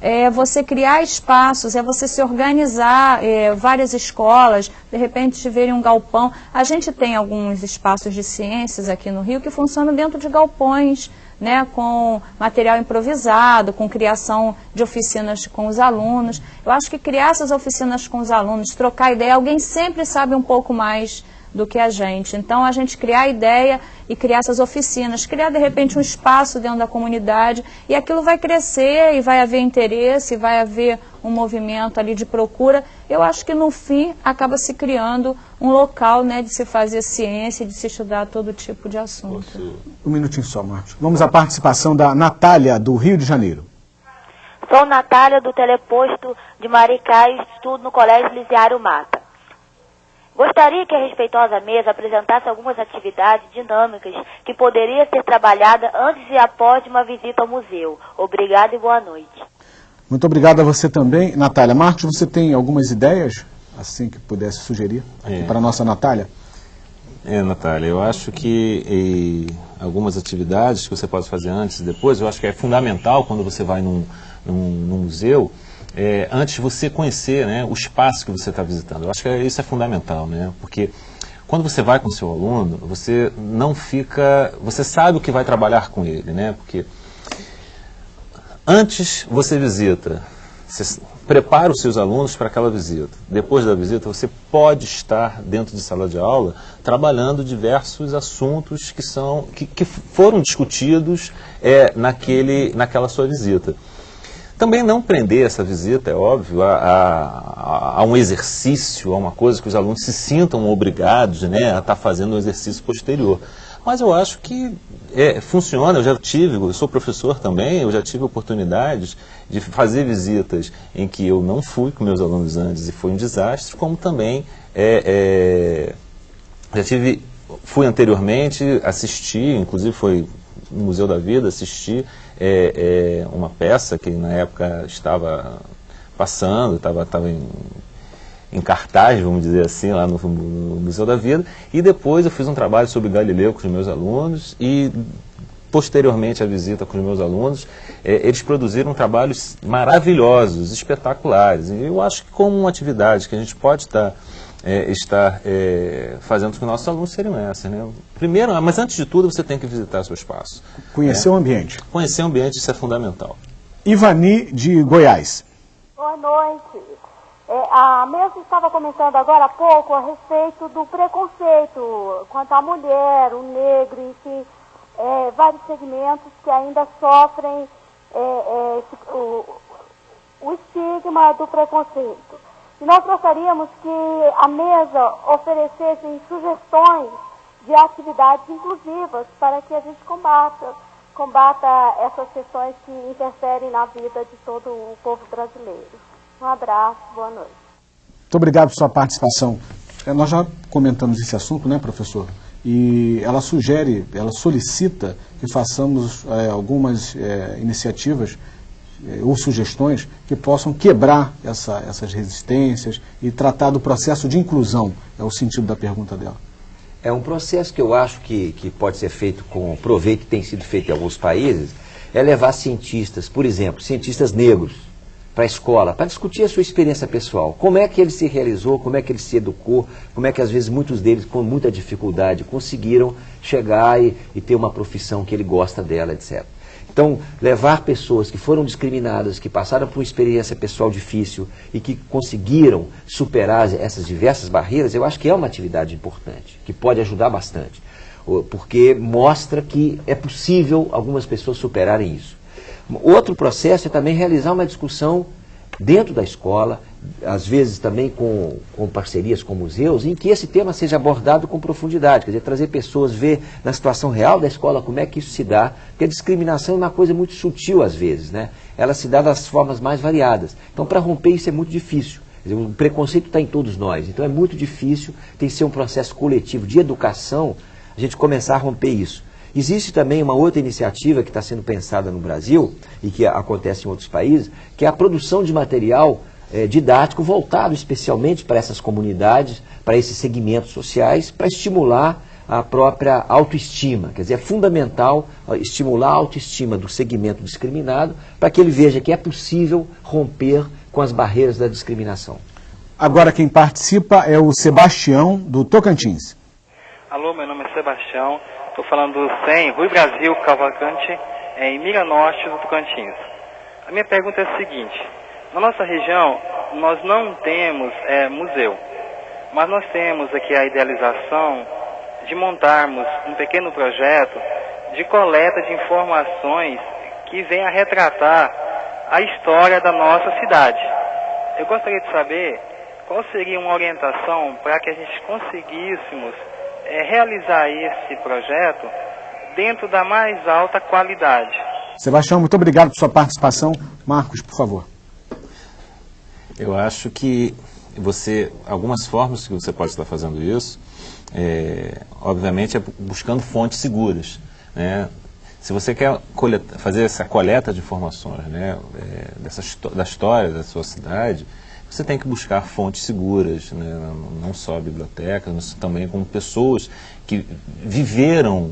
é você criar espaços, é você se organizar, várias escolas, de repente tiverem um galpão. A gente tem alguns espaços de ciências aqui no Rio que funcionam dentro de galpões, né, com material improvisado, com criação de oficinas com os alunos. Eu acho que criar essas oficinas com os alunos, trocar ideia, alguém sempre sabe um pouco mais do que a gente. Então, a gente criar a ideia e criar essas oficinas, criar, de repente, um espaço dentro da comunidade, e aquilo vai crescer, e vai haver interesse, vai haver um movimento ali de procura. Eu acho que, no fim, acaba se criando um local, né, de se fazer ciência, de se estudar todo tipo de assunto. Um minutinho só, Marcos. Vamos à participação da Natália, do Rio de Janeiro. Sou Natália, do Teleposto de Maricá, e estudo no Colégio Lisiário Mata. Gostaria que a respeitosa mesa apresentasse algumas atividades dinâmicas que poderiam ser trabalhadas antes e após uma visita ao museu. Obrigada e boa noite. Muito obrigado a você também, Natália. Marcos, você tem algumas ideias, assim, que pudesse sugerir para a nossa Natália? Natália, eu acho que algumas atividades que você pode fazer antes e depois, eu acho que é fundamental quando você vai num museu, antes de você conhecer, né, o espaço que você está visitando. Eu acho que isso é fundamental, né, porque quando você vai com o seu aluno, você você sabe o que vai trabalhar com ele, né, porque antes você visita, você prepara os seus alunos para aquela visita. Depois da visita, você pode estar dentro de sala de aula trabalhando diversos assuntos que foram discutidos naquela sua visita. Também não prender essa visita, é óbvio, a um exercício, a uma coisa que os alunos se sintam obrigados, né, a estar fazendo um exercício posterior. Mas eu acho que funciona. Eu sou professor também, eu já tive oportunidades de fazer visitas em que eu não fui com meus alunos antes e foi um desastre, como também fui anteriormente, assisti, inclusive foi no Museu da Vida, assisti uma peça que na época estava passando, estava em cartaz, vamos dizer assim, lá no Museu da Vida, e depois eu fiz um trabalho sobre Galileu com os meus alunos, e posteriormente à visita com os meus alunos, eles produziram trabalhos maravilhosos, espetaculares, e eu acho que como uma atividade que a gente pode estar estar fazendo com que nossos alunos sejam essas, né? Primeiro, mas antes de tudo, você tem que visitar seu espaço. Conhecer o ambiente. Conhecer o ambiente, isso é fundamental. Ivani, de Goiás. Boa noite. A mesa estava comentando agora há pouco a respeito do preconceito quanto à mulher, o negro, enfim, vários segmentos que ainda sofrem o estigma do preconceito. E nós gostaríamos que a mesa oferecesse sugestões de atividades inclusivas para que a gente combata essas questões que interferem na vida de todo o povo brasileiro. Um abraço, boa noite. Muito obrigado por sua participação. Nós já comentamos esse assunto, né, professor? E ela solicita que façamos algumas iniciativas ou sugestões que possam quebrar essas resistências e tratar do processo de inclusão, é o sentido da pergunta dela. É um processo que eu acho que pode ser feito com proveito, que tem sido feito em alguns países, é levar cientistas, por exemplo, cientistas negros, para a escola, para discutir a sua experiência pessoal. Como é que ele se realizou, como é que ele se educou, como é que às vezes muitos deles, com muita dificuldade, conseguiram chegar e ter uma profissão que ele gosta dela, etc. Então, levar pessoas que foram discriminadas, que passaram por uma experiência pessoal difícil e que conseguiram superar essas diversas barreiras, eu acho que é uma atividade importante, que pode ajudar bastante, porque mostra que é possível algumas pessoas superarem isso. Outro processo é também realizar uma discussão dentro da escola, às vezes também com parcerias com museus, em que esse tema seja abordado com profundidade, quer dizer, trazer pessoas, ver na situação real da escola como é que isso se dá, porque a discriminação é uma coisa muito sutil às vezes, né? Ela se dá das formas mais variadas. Então, para romper isso é muito difícil. Quer dizer, o preconceito está em todos nós, então é muito difícil, tem que ser um processo coletivo de educação, a gente começar a romper isso. Existe também uma outra iniciativa que está sendo pensada no Brasil e que acontece em outros países, que é a produção de material didático voltado especialmente para essas comunidades, para esses segmentos sociais, para estimular a própria autoestima. Quer dizer, é fundamental estimular a autoestima do segmento discriminado para que ele veja que é possível romper com as barreiras da discriminação. Agora quem participa é o Sebastião, do Tocantins. Alô, meu nome é Sebastião. Estou falando do CEM, Rui Brasil Cavalcante, em Mira Norte do Tocantins. A minha pergunta é a seguinte: na nossa região, nós não temos museu, mas nós temos aqui a idealização de montarmos um pequeno projeto de coleta de informações que venha retratar a história da nossa cidade. Eu gostaria de saber qual seria uma orientação para que a gente conseguíssemos realizar esse projeto dentro da mais alta qualidade. Sebastião, muito obrigado por sua participação. Marcos, por favor. Eu acho que algumas formas que você pode estar fazendo isso, obviamente, é buscando fontes seguras, né? Se você quer fazer essa coleta de informações, né, da história da sua cidade, você tem que buscar fontes seguras, né? Não só bibliotecas, mas também com pessoas que viveram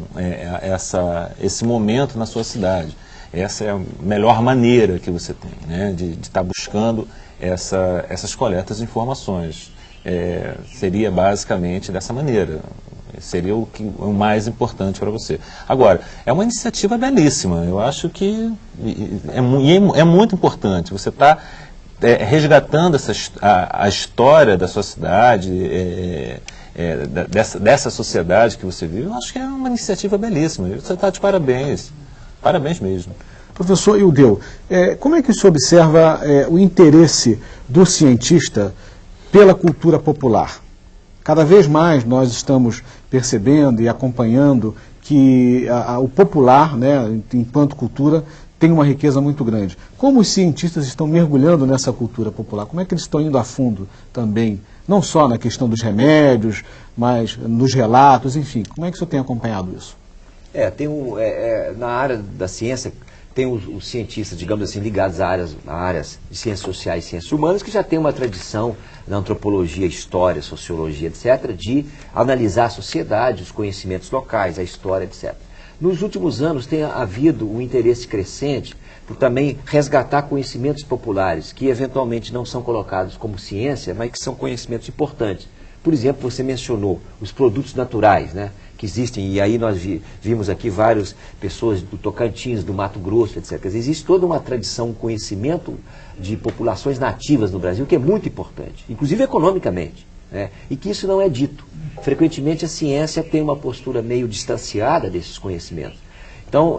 esse momento na sua cidade. Essa é a melhor maneira que você tem, né, de estar buscando essas coletas de informações. Seria basicamente dessa maneira. Seria o mais importante para você. Agora, é uma iniciativa belíssima. Eu acho que é muito importante. Você está resgatando a história da sua cidade, dessa sociedade que você vive. Eu acho que é uma iniciativa belíssima. Você está de parabéns. Parabéns mesmo. Professor Ildeu, como é que o senhor observa o interesse do cientista pela cultura popular? Cada vez mais nós estamos percebendo e acompanhando que o popular, né, enquanto cultura, tem uma riqueza muito grande. Como os cientistas estão mergulhando nessa cultura popular? Como é que eles estão indo a fundo também? Não só na questão dos remédios, mas nos relatos, enfim. Como é que o senhor tem acompanhado isso? Na área da ciência, tem os cientistas, digamos assim, ligados a áreas de ciências sociais e ciências humanas, que já tem uma tradição na antropologia, história, sociologia, etc., de analisar a sociedade, os conhecimentos locais, a história, etc. Nos últimos anos tem havido um interesse crescente por também resgatar conhecimentos populares, que eventualmente não são colocados como ciência, mas que são conhecimentos importantes. Por exemplo, você mencionou os produtos naturais, né, que existem, e aí nós vimos aqui várias pessoas do Tocantins, do Mato Grosso, etc. Quer dizer, existe toda uma tradição, um conhecimento de populações nativas no Brasil que é muito importante, inclusive economicamente, né, e que isso não é dito. Frequentemente a ciência tem uma postura meio distanciada desses conhecimentos. Então,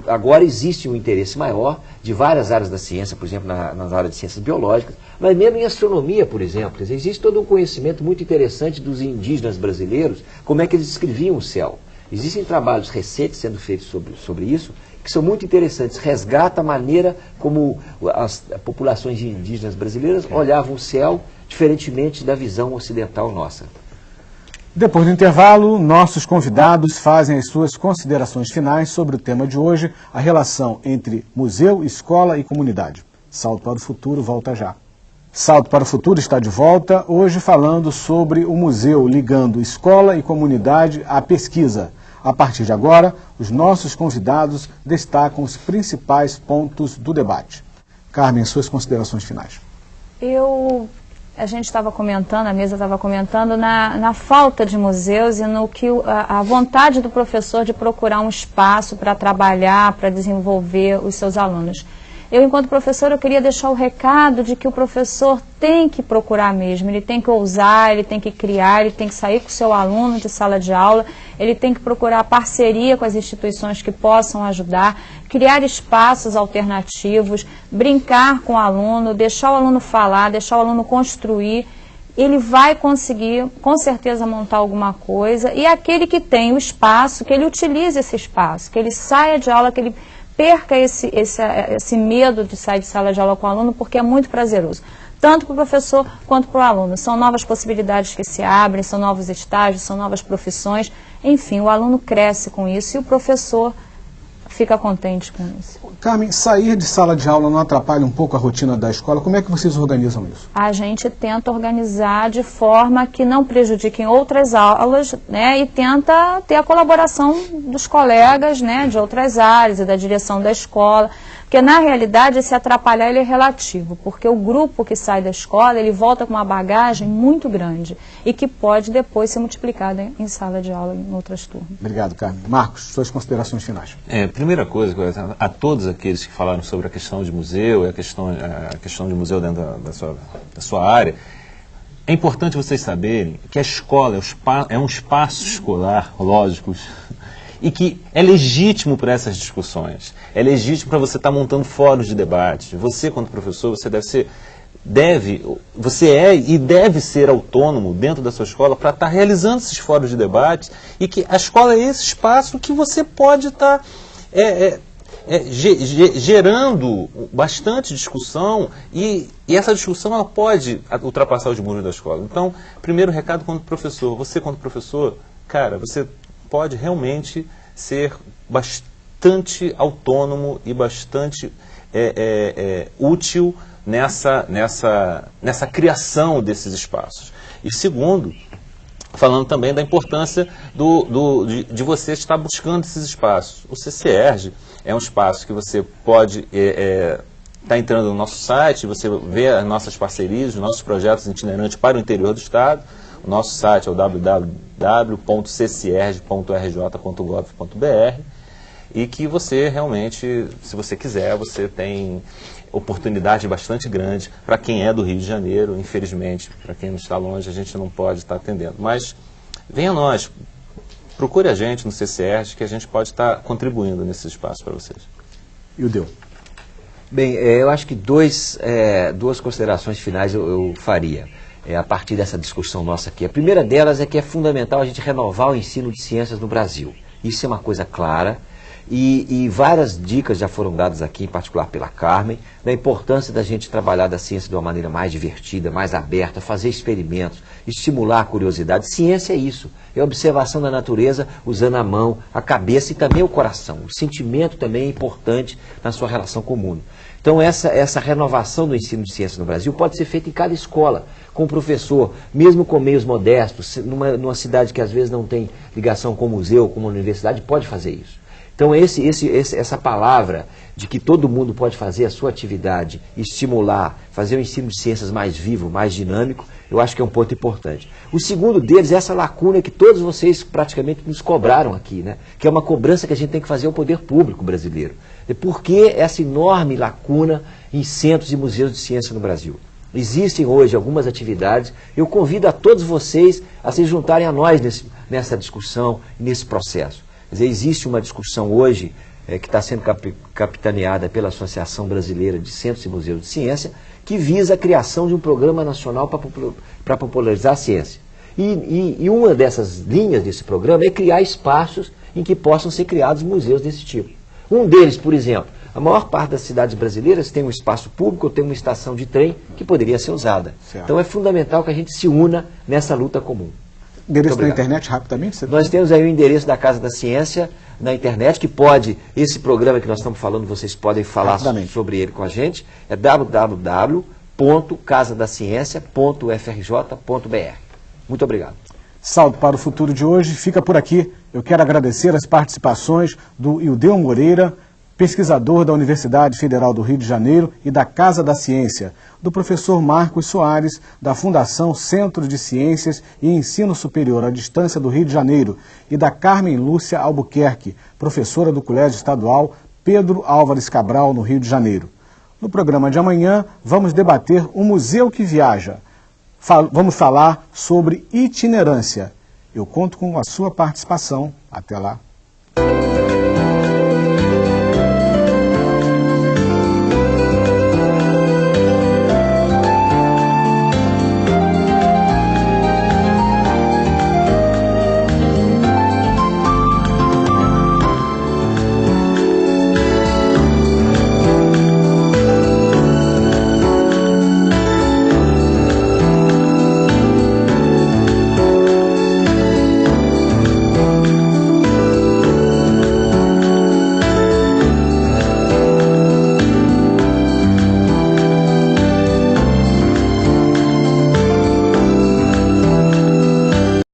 agora existe um interesse maior de várias áreas da ciência, por exemplo, nas áreas de ciências biológicas, mas mesmo em astronomia, por exemplo. Quer dizer, existe todo um conhecimento muito interessante dos indígenas brasileiros, como é que eles descreviam o céu. Existem trabalhos recentes sendo feitos sobre isso, que são muito interessantes. Resgata a maneira como as populações indígenas brasileiras olhavam o céu, diferentemente da visão ocidental nossa. Depois do intervalo, nossos convidados fazem as suas considerações finais sobre o tema de hoje, a relação entre museu, escola e comunidade. Salto para o Futuro volta já. Salto para o Futuro está de volta, hoje falando sobre o museu ligando escola e comunidade à pesquisa. A partir de agora, os nossos convidados destacam os principais pontos do debate. Carmen, suas considerações finais. A gente estava comentando, a mesa estava comentando na falta de museus e no que a vontade do professor de procurar um espaço para trabalhar, para desenvolver os seus alunos. Eu, enquanto professor, eu queria deixar o recado de que o professor tem que procurar mesmo, ele tem que ousar, ele tem que criar, ele tem que sair com o seu aluno de sala de aula, ele tem que procurar parceria com as instituições que possam ajudar, criar espaços alternativos, brincar com o aluno, deixar o aluno falar, deixar o aluno construir. Ele vai conseguir, com certeza, montar alguma coisa, e aquele que tem o espaço, que ele utilize esse espaço, que ele saia de aula, que ele perca esse medo de sair de sala de aula com o aluno, porque é muito prazeroso, tanto para o professor quanto para o aluno. São novas possibilidades que se abrem, são novos estágios, são novas profissões, enfim, o aluno cresce com isso e o professor fica contente com isso. Carmen, sair de sala de aula não atrapalha um pouco a rotina da escola? Como é que vocês organizam isso? A gente tenta organizar de forma que não prejudiquem outras aulas, né, e tenta ter a colaboração dos colegas, né, de outras áreas e da direção da escola, porque na realidade esse atrapalhar ele é relativo, porque o grupo que sai da escola, ele volta com uma bagagem muito grande e que pode depois ser multiplicada em sala de aula em outras turmas. Obrigado, Carmen. Marcos, suas considerações finais. Primeira coisa, a todos aqueles que falaram sobre a questão de museu e a questão de museu dentro da sua área, é importante vocês saberem que a escola é um espaço escolar, lógico, e que é legítimo para essas discussões, é legítimo para você estar montando fóruns de debate. Você, quanto professor, você é e deve ser autônomo dentro da sua escola para estar realizando esses fóruns de debate, e que a escola é esse espaço que você pode estar gerando bastante discussão, e essa discussão ela pode ultrapassar os muros da escola. Então, primeiro recado quanto professor, você quanto professor, cara, você pode realmente ser bastante autônomo e bastante útil nessa criação desses espaços. E segundo, falando também da importância de você estar buscando esses espaços. O CCERJ é um espaço que você pode estar entrando no nosso site, você vê as nossas parcerias, os nossos projetos itinerantes para o interior do estado. O nosso site é o www.ccrj.rj.gov.br, e que você realmente, se você quiser, você tem oportunidade bastante grande para quem é do Rio de Janeiro. Infelizmente, para quem não está longe, a gente não pode estar atendendo. Mas venha a nós, procure a gente no CCERJ, que a gente pode estar contribuindo nesse espaço para vocês. E o Deu? Bem, eu acho que duas considerações finais eu faria. A partir dessa discussão nossa aqui. A primeira delas é que é fundamental a gente renovar o ensino de ciências no Brasil. Isso é uma coisa clara, e várias dicas já foram dadas aqui, em particular pela Carmen, da importância da gente trabalhar da ciência de uma maneira mais divertida, mais aberta, fazer experimentos, estimular a curiosidade. Ciência é isso, é a observação da natureza usando a mão, a cabeça e também o coração. O sentimento também é importante na sua relação com o mundo. Então essa renovação do ensino de ciências no Brasil pode ser feita em cada escola, com o professor, mesmo com meios modestos, numa cidade que às vezes não tem ligação com o museu, com uma universidade, pode fazer isso. Então essa palavra de que todo mundo pode fazer a sua atividade, estimular, fazer o ensino de ciências mais vivo, mais dinâmico, eu acho que é um ponto importante. O segundo deles é essa lacuna que todos vocês praticamente nos cobraram aqui, né? Que é uma cobrança que a gente tem que fazer ao poder público brasileiro. Por que essa enorme lacuna em centros e museus de ciência no Brasil? Existem hoje algumas atividades, eu convido a todos vocês a se juntarem a nós nessa discussão, nesse processo. Quer dizer, existe uma discussão hoje que está sendo capitaneada pela Associação Brasileira de Centros e Museus de Ciência, que visa a criação de um programa nacional para popularizar a ciência. E uma dessas linhas desse programa é criar espaços em que possam ser criados museus desse tipo. Um deles, por exemplo, a maior parte das cidades brasileiras tem um espaço público ou tem uma estação de trem que poderia ser usada. Certo. Então é fundamental que a gente se una nessa luta comum. Endereço na internet, rapidamente? Nós temos aí o endereço da Casa da Ciência na internet, que pode, esse programa que nós estamos falando, vocês podem falar sobre ele com a gente, é www.casadaciencia.frj.br. Muito obrigado. Salto para o Futuro de hoje fica por aqui. Eu quero agradecer as participações do Ildeu Moreira, pesquisador da Universidade Federal do Rio de Janeiro e da Casa da Ciência, do professor Marcos Soares, da Fundação Centro de Ciências e Ensino Superior à Distância do Rio de Janeiro, e da Carmen Lúcia Albuquerque, professora do Colégio Estadual Pedro Álvares Cabral, no Rio de Janeiro. No programa de amanhã, vamos debater o Museu que Viaja. Vamos falar sobre itinerância. Eu conto com a sua participação. Até lá.